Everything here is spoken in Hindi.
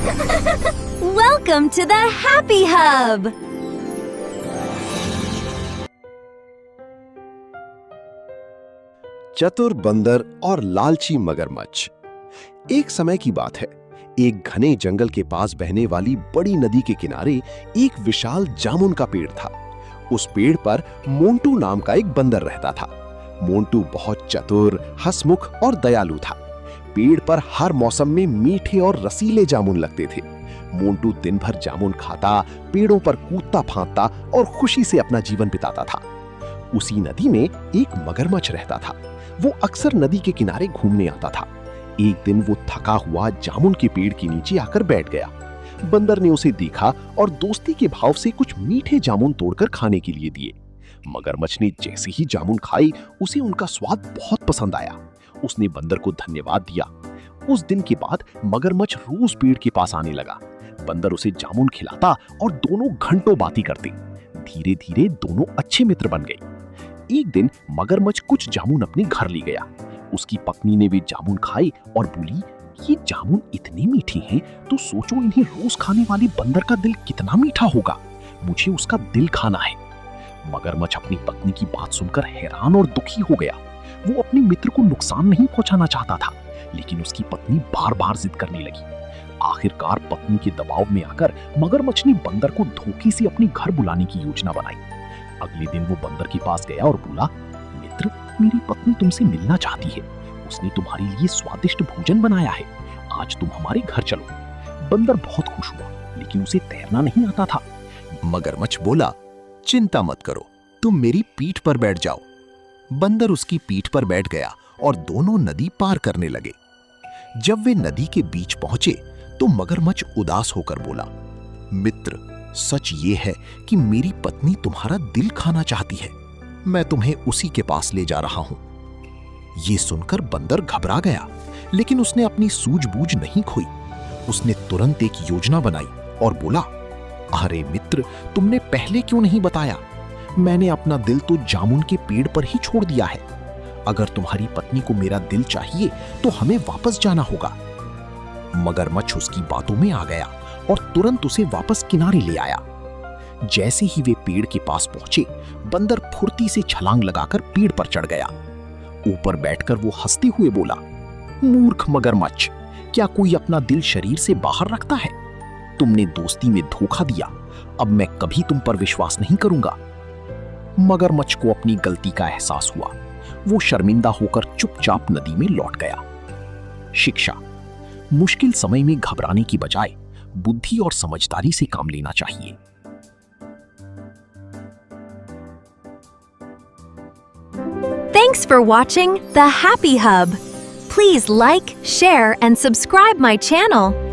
Welcome to the Happy Hub! चतुर बंदर और लालची मगरमच्छ। एक समय की बात है, एक घने जंगल के पास बहने वाली बड़ी नदी के किनारे एक विशाल जामुन का पेड़ था। उस पेड़ पर मोंटू नाम का एक बंदर रहता था। मोंटू बहुत चतुर, हंसमुख और दयालु था। पेड़ पर हर मौसम में मीठे और रसीले जामुन लगते थे। मोंटू दिन भर जामुन खाता, पेड़ों पर कूदता फांदता और खुशी से अपना जीवन बिताता था। उसी नदी में एक मगरमच्छ रहता था। वो अक्सर नदी के किनारे घूमने आता था। एक दिन वो थका हुआ जामुन के पेड़ के नीचे आकर बैठ गया। बंदर ने उसे देखा और दोस्ती के भाव से कुछ मीठे जामुन तोड़कर खाने के लिए दिए। मगरमच्छ ने जैसे ही जामुन खाई, उसे उनका स्वाद बहुत पसंद आया। उसने बंदर को धन्यवाद दिया। उस दिन के बाद मगरमच्छ रोज पेड़ के पास आने लगा। बंदर उसे जामुन खिलाता और दोनों घंटों बातें करते। धीरे धीरे दोनों अच्छे मित्र बन गए। एक दिन मगरमच्छ कुछ जामुन अपने घर ले गया। उसकी पत्नी ने वे जामुन खाए और बोली, ये जामुन इतने मीठे हैं तो सोचो इन्हें रोज खाने वाले बंदर का दिल कितना मीठा होगा। मुझे उसका दिल खाना है। मगरमच्छ अपनी पत्नी की बात सुनकर हैरान और दुखी हो गया। वो अपने मित्र को नुकसान नहीं पहुंचाना चाहता था, लेकिन उसकी पत्नी बार बार जिद करने लगी। आखिरकार पत्नी के दबाव में आकर मगरमच्छ ने बंदर को धोखे से अपने घर बुलाने की योजना बनाई। अगले दिन वो बंदर के पास गया और बोला, मित्र, मेरी पत्नी तुमसे मिलना चाहती है। उसने तुम्हारे लिए स्वादिष्ट भोजन बनाया है। आज तुम हमारे घर चलो। बंदर बहुत खुश हुआ, लेकिन उसे तैरना नहीं आता था। मगरमच्छ बोला, चिंता मत करो, तुम मेरी पीठ पर बैठ जाओ। बंदर उसकी पीठ पर बैठ गया और दोनों नदी पार करने लगे। जब वे नदी के बीच पहुंचे तो मगरमच्छ उदास होकर बोला, मित्र, सच ये है कि मेरी पत्नी तुम्हारा दिल खाना चाहती है। मैं तुम्हें उसी के पास ले जा रहा हूं। ये सुनकर बंदर घबरा गया, लेकिन उसने अपनी सूझबूझ नहीं खोई। उसने तुरंत एक योजना बनाई और बोला, अरे मित्र, तुमने पहले क्यों नहीं बताया? मैंने अपना दिल तो जामुन के पेड़ पर ही छोड़ दिया है। अगर तुम्हारी पत्नी को मेरा दिल चाहिए तो हमें वापस जाना होगा। मगरमच्छ उसकी बातों में आ गया और तुरंत उसे वापस किनारे ले आया। जैसे ही वे पेड़ के पास पहुंचे, बंदर फुर्ती से छलांग लगाकर पेड़ पर चढ़ गया। ऊपर बैठकर वो हंसते हुए बोला, मूर्ख मगरमच्छ, क्या कोई अपना दिल शरीर से बाहर रखता है? तुमने दोस्ती में धोखा दिया। अब मैं कभी तुम पर विश्वास नहीं करूंगा। मगरमच्छ को अपनी गलती का एहसास हुआ। वो शर्मिंदा होकर चुपचाप नदी में लौट गया। शिक्षा: मुश्किल समय में घबराने की बजाय बुद्धि और समझदारी से काम लेना चाहिए। Thanks for watching The Happy Hub. Please like, share, and subscribe my channel.